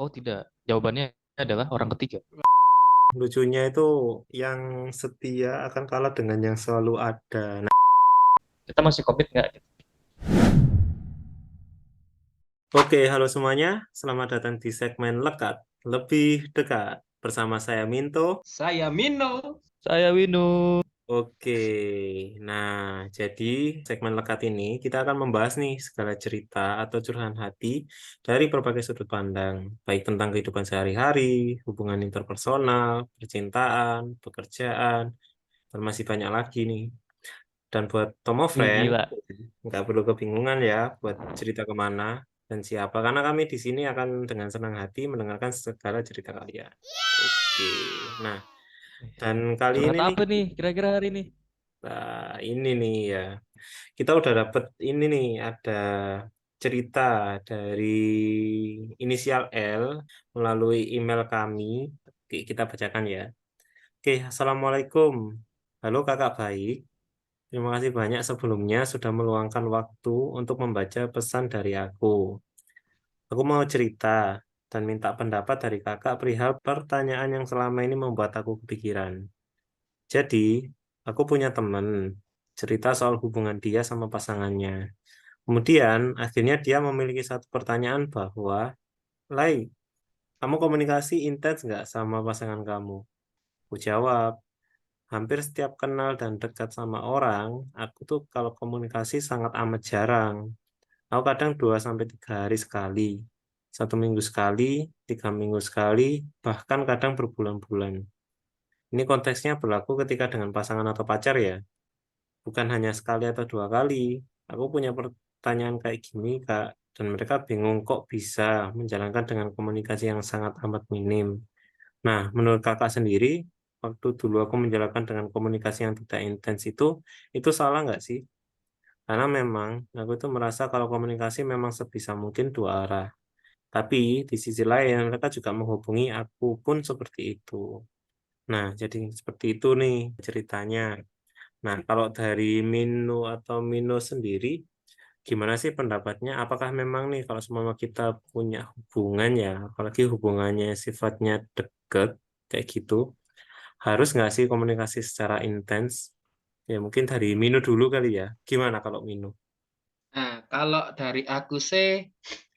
Oh tidak, jawabannya adalah orang ketiga. Lucunya itu yang setia akan kalah dengan yang selalu ada. Nah, Kita masih komit nggak? oke, halo semuanya. Selamat datang di segmen Lekat, Lebih Dekat. Bersama saya Minto. Saya Mino. Saya Winu. Oke, nah jadi segmen Lekat ini kita akan membahas nih segala cerita atau curahan hati dari berbagai sudut pandang. Baik tentang kehidupan sehari-hari, hubungan interpersonal, percintaan, pekerjaan, dan masih banyak lagi nih. Dan buat Tomo Wih Friend, gila. nggak perlu kebingungan ya buat cerita kemana dan siapa. Karena kami di sini akan dengan senang hati mendengarkan segala cerita kalian. Oke, nah dan kali ini Curhat nih, apa nih kira-kira hari ini? ini nih ya, kita udah dapet ini nih, ada cerita dari inisial L melalui email kami. Oke, kita bacakan ya. Oke, Assalamualaikum. Halo kakak baik. Terima kasih banyak sebelumnya sudah meluangkan waktu untuk membaca pesan dari aku. Aku mau cerita dan minta pendapat dari kakak perihal pertanyaan yang selama ini membuat aku kepikiran. Jadi, aku punya teman cerita soal hubungan dia sama pasangannya. Kemudian, akhirnya dia memiliki satu pertanyaan bahwa, Lai, kamu komunikasi intens nggak sama pasangan kamu? Aku jawab, hampir setiap kenal dan dekat sama orang, aku tuh kalau komunikasi sangat amat jarang. Aku kadang 2 sampai 3 hari sekali, 1 minggu sekali, 3 minggu sekali, bahkan kadang berbulan-bulan. Ini konteksnya berlaku ketika dengan pasangan atau pacar ya, bukan hanya sekali atau 2 kali. Aku punya pertanyaan kayak gini, Kak, dan mereka bingung kok bisa menjalankan dengan komunikasi yang sangat amat minim. Nah, menurut kakak sendiri, waktu dulu aku menjalankan dengan komunikasi yang tidak intens itu salah nggak sih? Karena memang aku itu merasa kalau komunikasi memang sebisa mungkin dua arah. Tapi di sisi lain mereka juga menghubungi aku pun seperti itu. Nah, jadi seperti itu nih ceritanya. Nah, kalau dari Mino sendiri, gimana sih pendapatnya? Apakah memang nih kalau semua kita punya hubungan ya, apalagi hubungannya sifatnya dekat kayak gitu, harus nggak sih komunikasi secara intens? Ya mungkin dari Mino dulu kali ya. Gimana kalau Mino? Nah, kalau dari aku sih,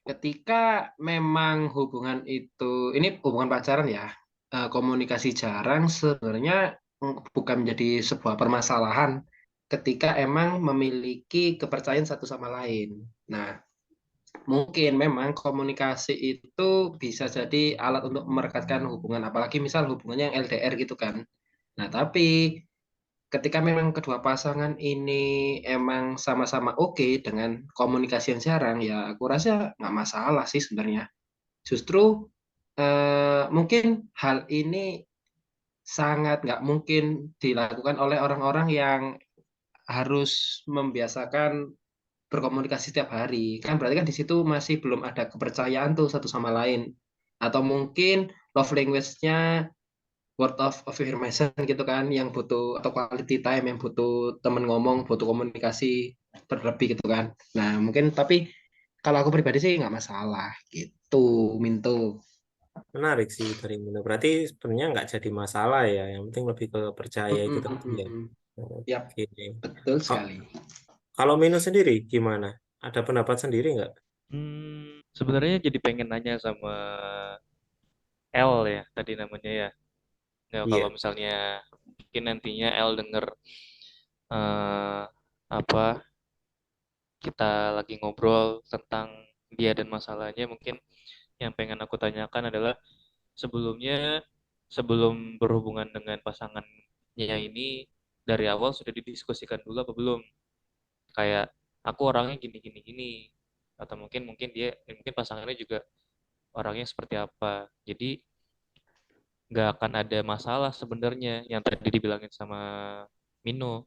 ketika memang hubungan itu, ini hubungan pacaran ya, komunikasi jarang sebenarnya bukan menjadi sebuah permasalahan ketika emang memiliki kepercayaan satu sama lain. Nah, mungkin memang komunikasi itu bisa jadi alat untuk merekatkan hubungan, apalagi misal hubungannya yang LDR gitu kan. Nah, tapi ketika memang kedua pasangan ini emang sama-sama oke dengan komunikasi yang jarang, ya aku rasa nggak masalah sih sebenarnya. Justru mungkin hal ini sangat nggak mungkin dilakukan oleh orang-orang yang harus membiasakan berkomunikasi setiap hari. Kan berarti kan di situ masih belum ada kepercayaan tuh satu sama lain. Atau mungkin love language-nya word of affirmation gitu kan yang butuh atau quality time yang butuh temen ngomong butuh komunikasi berlebih gitu kan. Nah mungkin tapi kalau aku pribadi sih nggak masalah gitu Minto. Menarik sih dari Mino. Berarti sebenarnya nggak jadi masalah ya. Yang penting lebih ke percaya itu tadi ya. Yap, Oke. betul Oh, sekali. kalau Mino sendiri gimana? Ada pendapat sendiri nggak? Sebenarnya jadi pengen nanya sama L ya tadi namanya ya. Ya kalau Iya. misalnya mungkin nantinya L denger eh, apa kita lagi ngobrol tentang dia dan masalahnya, mungkin yang pengen aku tanyakan adalah sebelumnya sebelum berhubungan dengan pasangannya ini dari awal sudah didiskusikan dulu apa belum? Kayak aku orangnya gini gini gini, atau mungkin mungkin dia mungkin pasangannya juga orangnya seperti apa. Jadi nggak akan ada masalah sebenarnya yang tadi dibilangin sama Mino,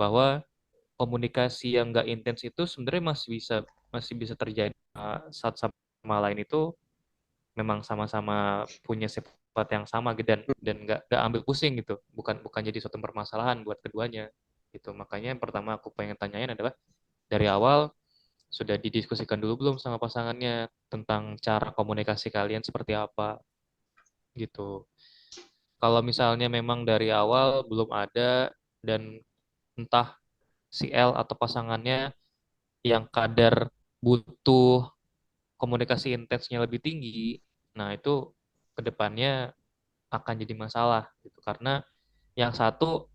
bahwa komunikasi yang nggak intens itu sebenarnya masih bisa terjadi. Satu sama lain itu memang sama-sama punya sifat yang sama gitu, dan nggak ambil pusing gitu, bukan bukan jadi suatu permasalahan buat keduanya gitu. Makanya yang pertama aku pengen tanyain adalah dari awal sudah didiskusikan dulu belum sama pasangannya tentang cara komunikasi kalian seperti apa gitu. Kalau misalnya memang dari awal belum ada dan entah si L atau pasangannya yang kadar butuh komunikasi intensnya lebih tinggi, nah itu kedepannya akan jadi masalah gitu karena yang satu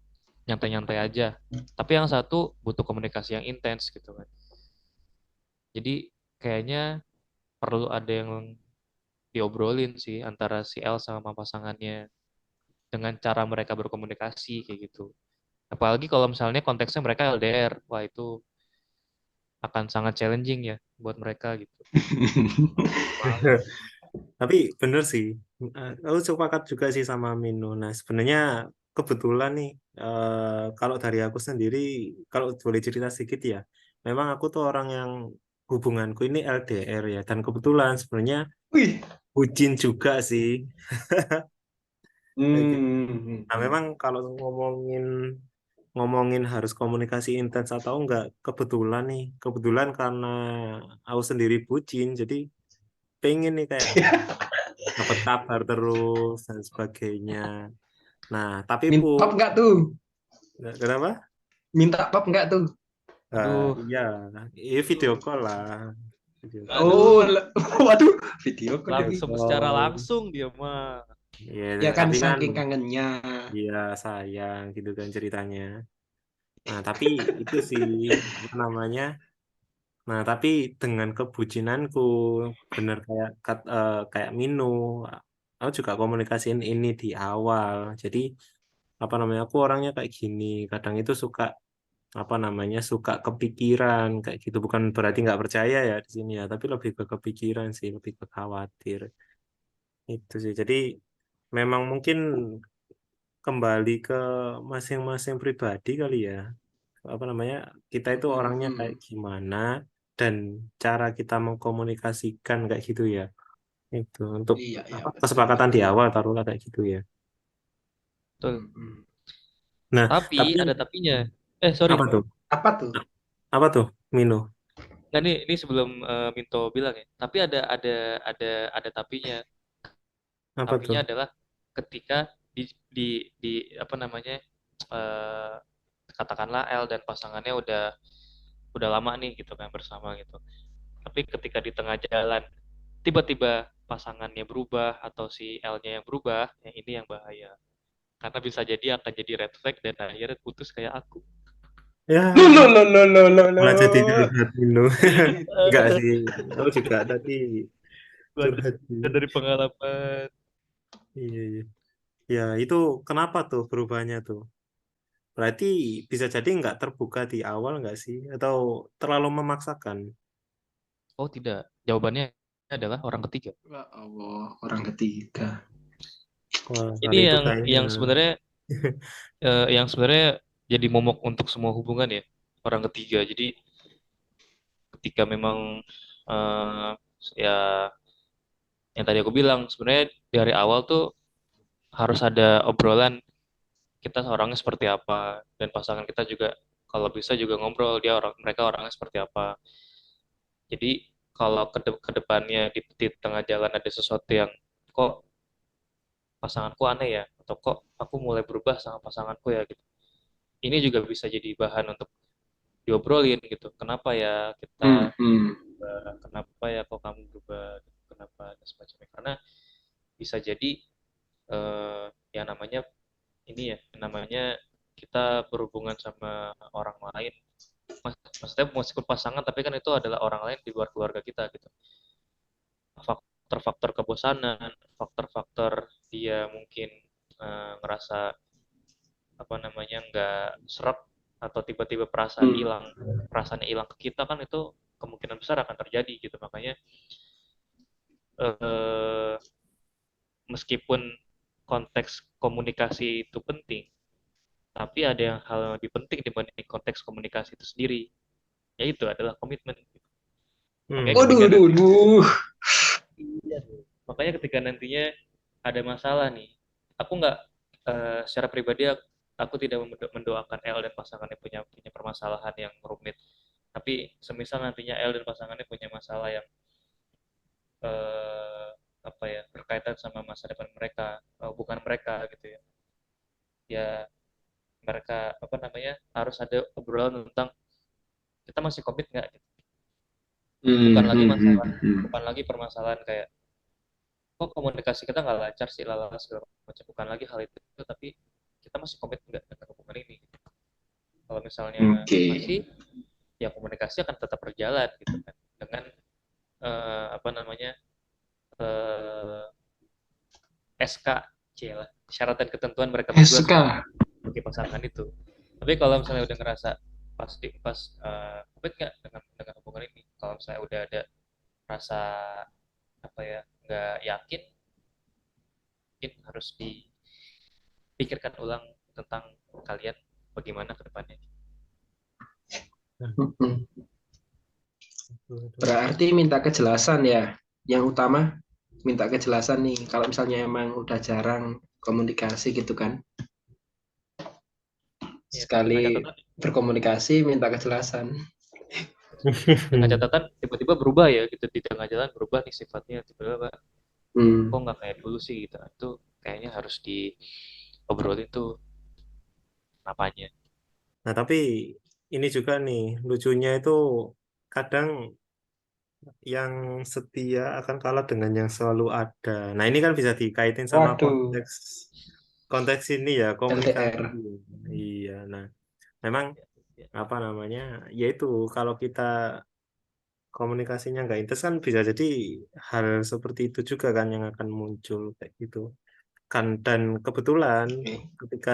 nyantai-nyantai aja, tapi yang satu butuh komunikasi yang intens gitu kan. Jadi kayaknya perlu ada yang diobrolin sih antara si L sama pasangannya dengan cara mereka berkomunikasi kayak gitu. Apalagi kalau misalnya konteksnya mereka LDR, wah itu akan sangat challenging ya buat mereka gitu. Tapi bener sih, aku sepakat juga sih sama Mino. Nah, sebenarnya kebetulan nih, kalau dari aku sendiri, kalau boleh cerita sedikit ya, memang aku tuh orang yang hubunganku ini LDR ya, dan kebetulan sebenarnya Wih. bucin juga sih. Kayak gitu. Hmm. Nah, memang kalau ngomongin ngomongin harus komunikasi intens atau enggak, kebetulan nih, kebetulan karena aku sendiri bucin, jadi pengen nih kayak dapat kabar terus dan sebagainya. Nah, tapi Minta pun pap nggak tuh? kenapa? Minta pap nggak tuh? Aduh, Iya, ini video call lah, video call, aduh, Oh, waduh, video call video lagi. langsung secara call. langsung dia mah. Iya, Ya kan tapi kan, saking kangennya. iya sayang gitu kan ceritanya. Nah, tapi itu sih apa namanya? Nah, tapi dengan kebucinanku, bener kayak Minu, aku juga komunikasiin ini di awal. Jadi apa namanya? Aku orangnya kayak gini. Kadang itu suka apa namanya? Suka kepikiran kayak gitu. Bukan berarti nggak percaya ya di sini ya, tapi lebih ke kepikiran sih, lebih ke khawatir. Itu sih. Jadi memang mungkin kembali ke masing-masing pribadi kali ya. Apa namanya, kita itu orangnya kayak Hmm. gimana dan cara kita mengkomunikasikan kayak gitu ya, itu untuk Iya, iya, apa betul, kesepakatan di betul. awal taruhlah kayak gitu ya. Betul. Hmm. Nah, Tapi tapi ada tapinya. Sorry. apa tuh, Apa tuh? apa tuh Mino, Nah, ini sebelum Minto bilang ya. Tapi ada tapinya. apa tuh? Tapinya adalah ketika di apa namanya eh, katakanlah L dan pasangannya udah lama nih gitu kan bersama gitu. Tapi ketika di tengah jalan tiba-tiba pasangannya berubah atau si L-nya yang berubah, yang ini yang bahaya. Karena bisa jadi akan jadi red flag dan akhirnya putus kayak aku. Ya, Loh, loh, loh, loh, loh, malah jadi loh. curhat Mino. Enggak sih, aku juga tadi curhat sih. Belajar dari pengalaman. Iya, iya, ya itu kenapa tuh berubahnya tuh, berarti bisa jadi nggak terbuka di awal nggak sih, atau terlalu memaksakan? Oh tidak, jawabannya adalah orang ketiga. Ya Allah, orang ketiga. Wah, Ini kalau itu yang kayaknya yang sebenarnya jadi momok untuk semua hubungan ya, orang ketiga. Jadi ketika memang eh, ya yang tadi aku bilang sebenarnya dari awal tuh harus ada obrolan kita orangnya seperti apa dan pasangan kita juga kalau bisa juga ngobrol mereka orangnya seperti apa. Jadi kalau ke depannya di tengah jalan ada sesuatu yang kok pasanganku aneh ya atau kok aku mulai berubah sama pasanganku ya gitu. Ini juga bisa jadi bahan untuk diobrolin gitu. Kenapa ya Hmm, kita hmm. kenapa ya kok kamu berubah gitu. Kenapa dan semacamnya karena bisa jadi yang namanya ini ya yang namanya kita berhubungan sama orang lain maksudnya meskipun pasangan tapi kan itu adalah orang lain di luar keluarga kita gitu faktor-faktor kebosanan faktor-faktor dia mungkin ngerasa apa namanya nggak serak atau tiba-tiba Hmm. perasaannya hilang ke kita kan itu kemungkinan besar akan terjadi gitu makanya eh, meskipun konteks komunikasi itu penting tapi ada yang hal yang lebih penting dibanding konteks komunikasi itu sendiri yaitu adalah komitmen makanya Hmm. ketika Waduh, duh, nanti duh. makanya ketika nantinya ada masalah nih aku nggak secara pribadi aku tidak mendoakan L dan pasangannya punya punya permasalahan yang rumit Tapi semisal nantinya L dan pasangannya punya masalah yang eh, apa ya berkaitan sama masa depan mereka, hubungan mereka gitu ya, ya mereka apa namanya harus ada obrolan tentang kita masih komit nggak gitu. Bukan lagi masalah, bukan lagi permasalahan kayak kok komunikasi kita nggak lancar sih lala segala macam, bukan lagi hal itu, tapi kita masih komit nggak dengan hubungan ini. Kalau misalnya Oke. masih, ya komunikasi akan tetap berjalan gitu kan dengan apa namanya eh, SK C lah, syarat dan ketentuan mereka berdua SK. sebagai pasangan itu. Tapi kalau misalnya udah ngerasa pas komit nggak dengan hubungan ini, kalau misalnya udah ada rasa apa ya nggak yakin, mungkin harus dipikirkan ulang tentang kalian bagaimana ke depannya. Nah, Mm-mm. betul, betul. Berarti minta kejelasan ya. Yang utama minta kejelasan nih. Kalau misalnya emang udah jarang komunikasi gitu kan. Ya, dengan Sekali catatan berkomunikasi minta kejelasan. dengan catatan tiba-tiba berubah ya gitu, di tengah jalan berubah nih sifatnya, tiba-tiba kok Hmm. nggak kayak dulu sih gitu. Itu kayaknya harus diobrolin tuh apanya. Nah, tapi ini juga nih, lucunya itu kadang yang setia akan kalah dengan yang selalu ada. Nah, ini kan bisa dikaitin sama Waduh, konteks ini ya, komunikasi. LDR. Iya, nah, memang Ya, ya. apa namanya? Yaitu kalau kita komunikasinya nggak intens kan bisa jadi hal seperti itu juga kan yang akan muncul kayak gitu. Kan dan kebetulan Oke. ketika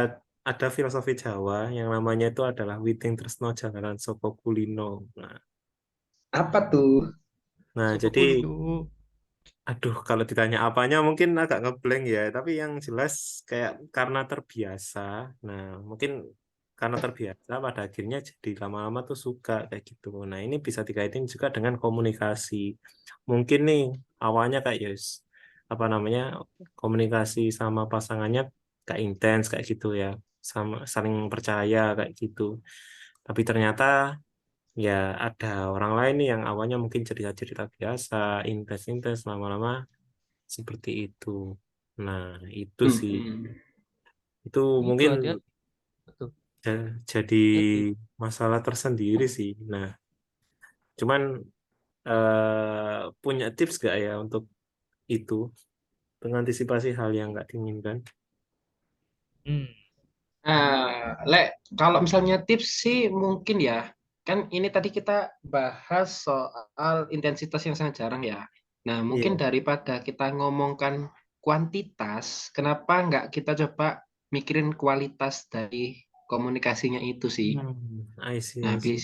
ada filosofi Jawa yang namanya itu adalah Witing Tresno Jalaran Soko Kulino. Apa tuh? Nah, Sopo jadi kulino. aduh, kalau ditanya apanya mungkin agak ngeblank ya, tapi yang jelas kayak karena terbiasa. Nah, mungkin karena terbiasa pada akhirnya jadi lama-lama tuh suka kayak gitu. Nah, ini bisa dikaitin juga dengan komunikasi. Mungkin nih awalnya kayak Yus, apa namanya, komunikasi sama pasangannya kayak intens kayak gitu ya, sama saling percaya kayak gitu. Tapi ternyata ya ada orang lain nih yang awalnya mungkin cerita-cerita biasa, intens-intens, lama-lama seperti itu. Nah, itu sih. Hmm. Itu Itu mungkin hati-hati, betul, jadi hati-hati. masalah tersendiri sih. Nah, cuman punya tips gak ya untuk itu, mengantisipasi hal yang nggak diinginkan? Hmm. Nah, kalau misalnya tips sih mungkin ya, kan ini tadi kita bahas soal intensitas yang sangat jarang ya. Nah, mungkin Iya. daripada kita ngomongkan kuantitas, kenapa nggak kita coba mikirin kualitas dari komunikasinya itu sih. I see, Nah, I see.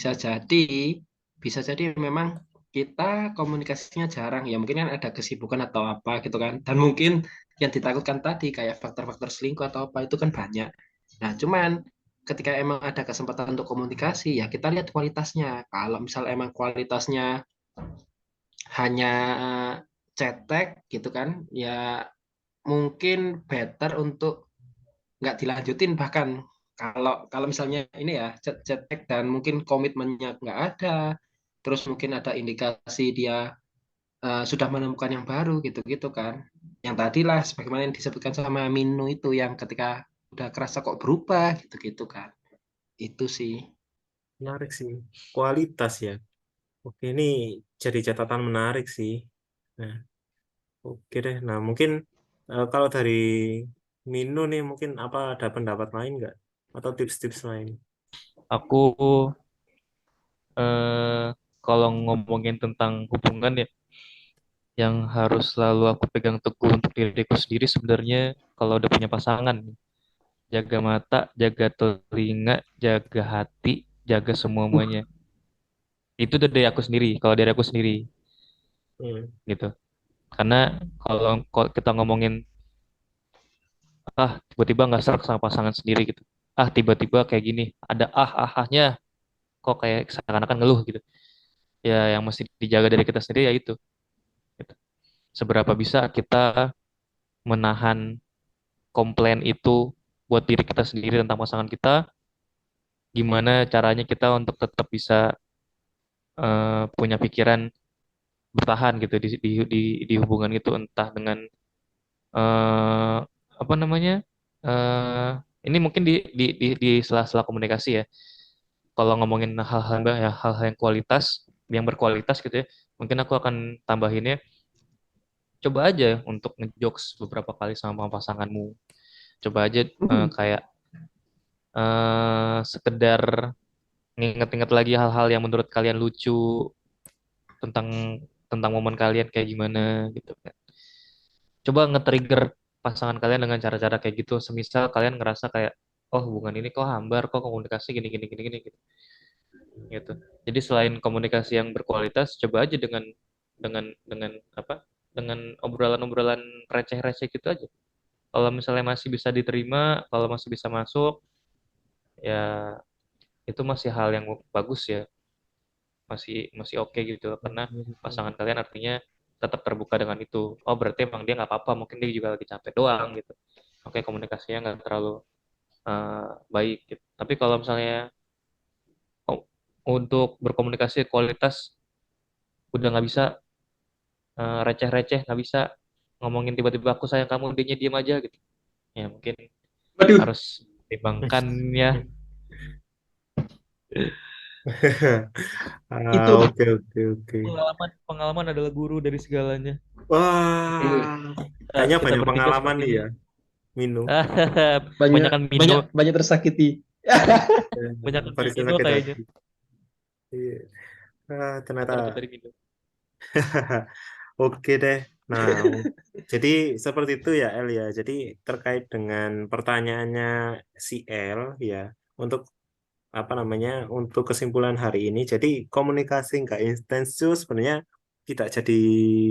bisa jadi memang kita komunikasinya jarang ya. Mungkin kan ada kesibukan atau apa gitu kan. Dan mungkin yang ditakutkan tadi kayak faktor-faktor selingkuh atau apa itu kan banyak. Nah, cuman ketika emang ada kesempatan untuk komunikasi ya kita lihat kualitasnya. Kalau misal emang kualitasnya hanya cetek gitu kan, ya mungkin better untuk nggak dilanjutin bahkan kalau kalau misalnya ini ya cetek dan mungkin komitmennya nggak ada terus mungkin ada indikasi dia sudah menemukan yang baru gitu-gitu kan yang tadi lah sebagaimana yang disebutkan sama Minu itu yang ketika udah kerasa kok berubah gitu-gitu kan itu sih. Menarik sih. Kualitas ya. Oke, ini jadi catatan menarik sih. Nah, oke deh. Nah, mungkin kalau dari Minu nih, mungkin apa ada pendapat lain nggak? Atau tips-tips lain? Aku eh, kalau ngomongin tentang hubungan ya, yang harus selalu aku pegang teguh untuk diriku sendiri sebenarnya kalau udah punya pasangan, jaga mata, jaga telinga, jaga hati, jaga semua-muanya. Itu udah dari aku sendiri, kalau dari aku sendiri Hmm. gitu. Karena kalau kita ngomongin tiba-tiba nggak serak sama pasangan sendiri gitu. Tiba-tiba kayak gini, ada ahnya kok kayak seakan-akan ngeluh gitu. Ya yang mesti dijaga dari kita sendiri ya itu. Gitu. Seberapa bisa kita menahan komplain itu buat diri kita sendiri tentang pasangan kita, gimana caranya kita untuk tetap bisa punya pikiran bertahan gitu di hubungan itu, entah dengan eh apa namanya, eh ini mungkin di sela-sela komunikasi ya. Kalau ngomongin hal-hal yang kualitas, yang berkualitas gitu ya, mungkin aku akan tambahinnya, coba aja untuk ngejokes beberapa kali sama pasanganmu. Coba aja kayak sekedar nginget-inget lagi hal-hal yang menurut kalian lucu tentang tentang momen kalian kayak gimana gitu kan. Coba nge-trigger pasangan kalian dengan cara-cara kayak gitu. Semisal kalian ngerasa kayak, oh hubungan ini kok hambar, kok komunikasi gini gini gini gini gitu. Gitu. Jadi selain komunikasi yang berkualitas, coba aja dengan apa? Dengan obrolan-obrolan receh-receh gitu aja. Kalau misalnya masih bisa diterima, kalau masih bisa masuk, ya itu masih hal yang bagus ya, masih masih oke gitu loh. Karena pasangan kalian artinya tetap terbuka dengan itu. Oh berarti emang dia nggak apa-apa, mungkin dia juga lagi capek doang gitu. Oke, komunikasinya nggak terlalu baik gitu. Tapi kalau misalnya untuk berkomunikasi kualitas udah nggak bisa, receh-receh, nggak bisa ngomongin tiba-tiba aku sayang kamu, dia diam aja gitu, ya mungkin Waduh, harus timbangkan ya. itu Oke, oke, oke. Pengalaman pengalaman adalah guru dari segalanya. Wah, kayaknya Kita banyak bertiga pengalaman nih sepertinya ya, Minu. banyak banyakan Mino, banyak banyak tersakiti. Eh, banyakan Barisnya Mino sakit kayaknya. hati. Iya. Ternyata. Rata-rata dari Mino. Oke deh. Nah, jadi seperti itu ya El ya. Jadi terkait dengan pertanyaannya si El ya, untuk apa namanya, untuk kesimpulan hari ini, jadi komunikasi nggak intens itu sebenarnya tidak jadi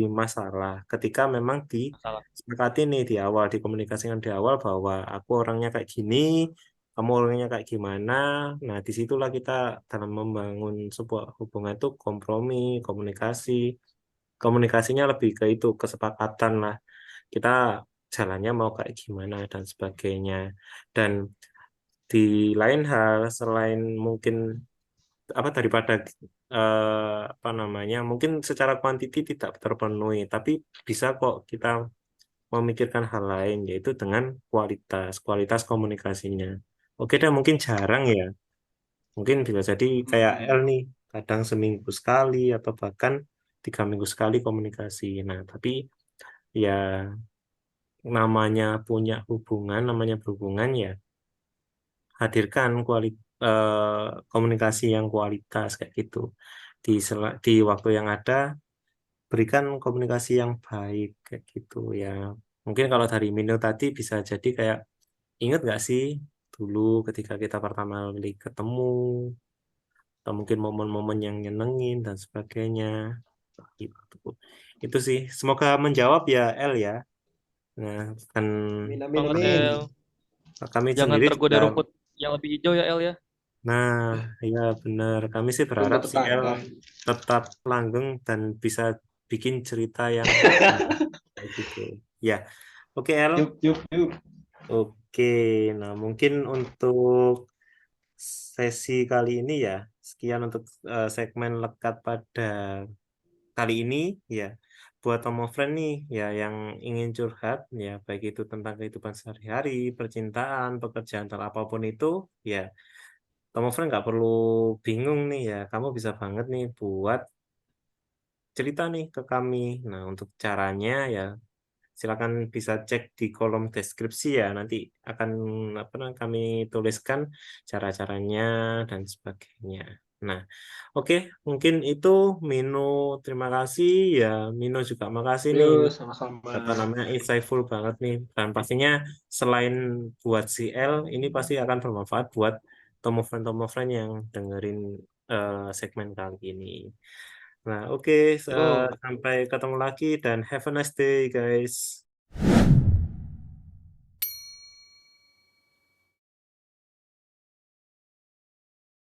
masalah ketika memang Masalah. disepakati nih di awal, dikomunikasikan di awal bahwa aku orangnya kayak gini, kamu orangnya kayak gimana. Nah, disitulah kita dalam membangun sebuah hubungan itu kompromi, komunikasi. Komunikasinya lebih ke itu, kesepakatan lah. Kita jalannya mau kayak gimana dan sebagainya. Dan di lain hal, selain mungkin apa daripada apa namanya, mungkin secara kuantiti tidak terpenuhi, tapi bisa kok kita memikirkan hal lain, yaitu dengan kualitas kualitas komunikasinya. Oke deh, mungkin jarang ya, mungkin bisa jadi kayak L nih, kadang seminggu sekali atau bahkan 3 minggu sekali komunikasi. Nah tapi ya, namanya punya hubungan, namanya berhubungan ya, hadirkan komunikasi yang kualitas kayak gitu. Di waktu yang ada, berikan komunikasi yang baik kayak gitu ya. Mungkin kalau dari Mino tadi bisa jadi kayak, ingat nggak sih dulu ketika kita pertama kali ketemu, atau mungkin momen-momen yang nyenengin dan sebagainya gitu. Itu sih, semoga menjawab ya El ya. Nah, kan Amin amin Banget amin. El. kami Jangan sendiri tergoda juga. rumput yang lebih hijau ya El ya. Nah, ya benar. Kami sih berharap Rumput si El tetangga. tetap langgeng dan bisa bikin cerita yang kayak gitu. Ya, oke El. Yuk yuk yuk. Oke, nah mungkin untuk sesi kali ini ya, sekian untuk segmen lekat pada kali ini ya. Buat Tomo Friend nih ya yang ingin curhat ya, baik itu tentang kehidupan sehari-hari, percintaan, pekerjaan, atau apapun itu ya, Tomo Friend nggak perlu bingung nih ya, kamu bisa banget nih buat cerita nih ke kami. Nah, untuk caranya ya, silakan bisa cek di kolom deskripsi ya. Nanti akan apa namanya, kami tuliskan cara-caranya dan sebagainya. Nah, oke, mungkin itu. Mino, terima kasih ya. Mino juga makasih nih. Ini Yuk sama-sama. apa namanya, insightful banget nih. Dan pastinya selain buat CL, ini pasti akan bermanfaat buat tomo friend yang dengerin segmen kali ini. Nah, oke, Yuk. sampai ketemu lagi dan have a nice day, guys.